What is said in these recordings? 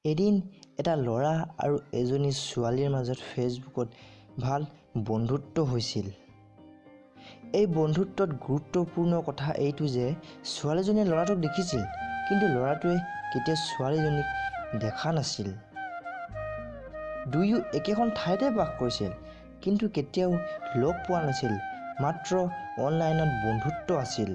এদিন এটা ল'ৰা আৰু এজনী ছোৱালীৰ মাজত ফেচবুকত ভাল বন্ধুত্ব হৈছিল। এই বন্ধুত্বত গুৰুত্বপূৰ্ণ কথা এইটো যে ছোৱালীজনীয়ে ল'ৰাটোক দেখিছিল, কিন্তু ল'ৰাটোৱে কেতিয়াও ছোৱালীজনীক দেখা নাছিল। দুয়ো একেখন ঠাইতে বাস কৰিছিল, কিন্তু কেতিয়াও লগ পোৱা নাছিল, মাত্ৰ অনলাইনত বন্ধুত্ব আছিল।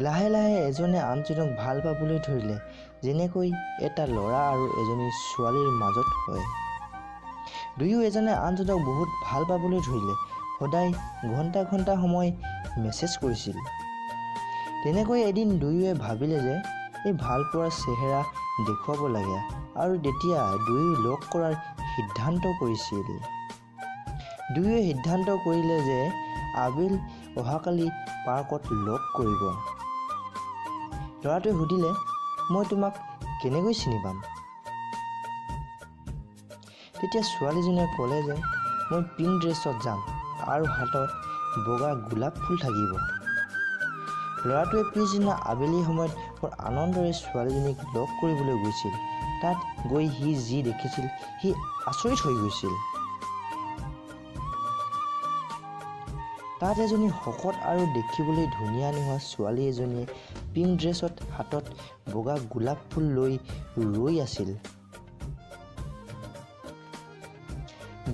লাহে লাহে এজনে আনজনক ভাল পাবলৈ ধৰিলে, যেনেকৈ এটা ল'ৰা আৰু এজনী ছোৱালীৰ মাজত হয়। দুয়ো এজনে আনজনক বহুত ভাল পাবলৈ ধৰিলে, সদায় ঘণ্টা ঘণ্টা সময় মেছেজ কৰিছিল। তেনেকৈ এদিন দুয়োৱে ভাবিলে যে এই ভালপোৱাৰ চেহেৰা দেখুৱাব লাগে, আৰু তেতিয়া দুয়ো লগ কৰাৰ সিদ্ধান্ত কৰিছিল। দুয়োৱে সিদ্ধান্ত কৰিলে যে আবিল অহাকালি পাৰ্কত লগ কৰিব। ল'ৰাটোৱে সুধিলে, মই তোমাক কেনেকৈ চিনি পাম? তেতিয়া ছোৱালীজনীয়ে ক'লে যে মই পিংক ড্ৰেছত যাম আৰু হাতত বগা গোলাপ ফুল থাকিব। ল'ৰাটোৱে পিছদিনা আবেলি সময়ত বৰ আনন্দৰে ছোৱালীজনীক লগ কৰিবলৈ গৈছিল। তাত গৈ সি যি দেখিছিল সি আচৰিত হৈ গৈছিল। তাত এজনী শকত আৰু দেখিবলৈ ধুনীয়া নোহোৱা ছোৱালী এজনীয়ে পিংক ড্ৰেছত হাতত বগা গোলাপ ফুল লৈ ৰৈ আছিল।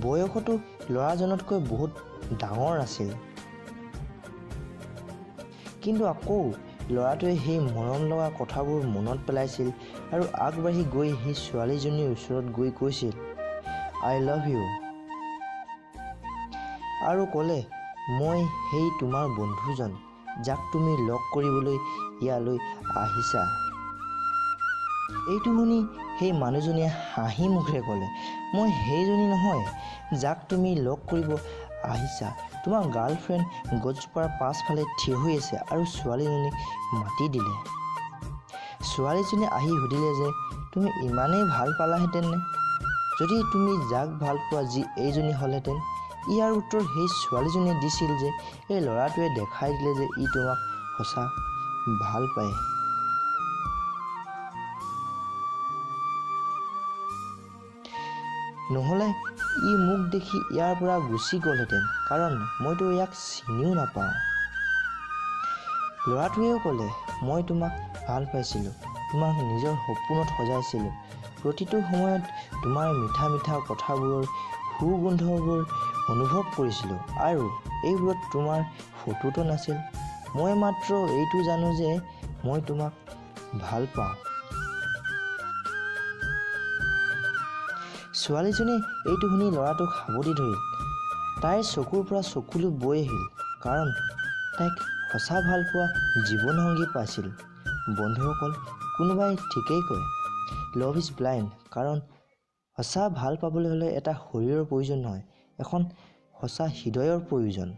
বয়সতো ল'ৰাজনতকৈ বহুত ডাঙৰ আছিল, কিন্তু আকৌ ল'ৰাটোৱে সেই মৰম লগা কথাবোৰ মনত পেলাইছিল আৰু আগবাঢ়ি গৈ সেই ছোৱালীজনীৰ ওচৰত গৈ কৈছিল, আই লাভ ইউ, আৰু ক'লে, মই সেই তোমাৰ বন্ধুজন যাক তুমি লগ কৰিবলৈ ইয়ালৈ আহিছা। এইটো শুনি সেই মানুহজনীয়ে হাঁহি মুখেৰে ক'লে, মই সেইজনী নহয় যাক তুমি লগ কৰিব আহিছা। তোমাৰ গাৰ্লফ্ৰেণ্ড গছজোপাৰ পাছফালে থিয় হৈ আছে। আৰু ছোৱালীজনীক মাতি দিলে। ছোৱালীজনীয়ে আহি সুধিলে যে তুমি ইমানেই ভাল পালাহেঁতেন নে? যদি তুমি যাক ভাল পোৱা যি এইজনী হ'লহেঁতেন? ইয়াৰ উত্তৰ সেই ছোৱালীজনীয়ে দিছিল যে এই ল'ৰাটোৱে দেখাই দিলে যে ই তোমাক সঁচা ভাল পায়। নহ'লে ই মোক দেখি ইয়াৰ পৰা গুচি গ'লহেঁতেন, কাৰণ মইতো ইয়াক চিনিও নাপাওঁ। ল'ৰাটোৱেও ক'লে, মই তোমাক ভাল পাইছিলোঁ, তোমাক নিজৰ সপোনত সজাইছিলোঁ। প্ৰতিটো সময়ত তোমাৰ মিঠা মিঠা কথাবোৰৰ সুগন্ধবোৰ অনুভৱ কৰিছিলোঁ, আৰু এইবোৰত তোমাৰ ফটোটো নাছিল। মই মাত্ৰ এইটো জানো যে মই তোমাক ভাল পাওঁ। ছোৱালীজনীয়ে এইটো শুনি ল'ৰাটোক সাবটি ধৰিল। তাইৰ চকুৰ পৰা চকুলো বৈ আহিল, কাৰণ তাইক সঁচা ভাল পোৱা জীৱনসংগী পাইছিল। বন্ধুসকল, কোনোবাই ঠিকেই কয়, লাভ ইজ ব্লাইণ্ড, কাৰণ সঁচা ভাল পাবলৈ হ'লে এটা শৰীৰৰ প্ৰয়োজন নহয়, এখন সঁচা হৃদয়ৰ প্ৰয়োজন।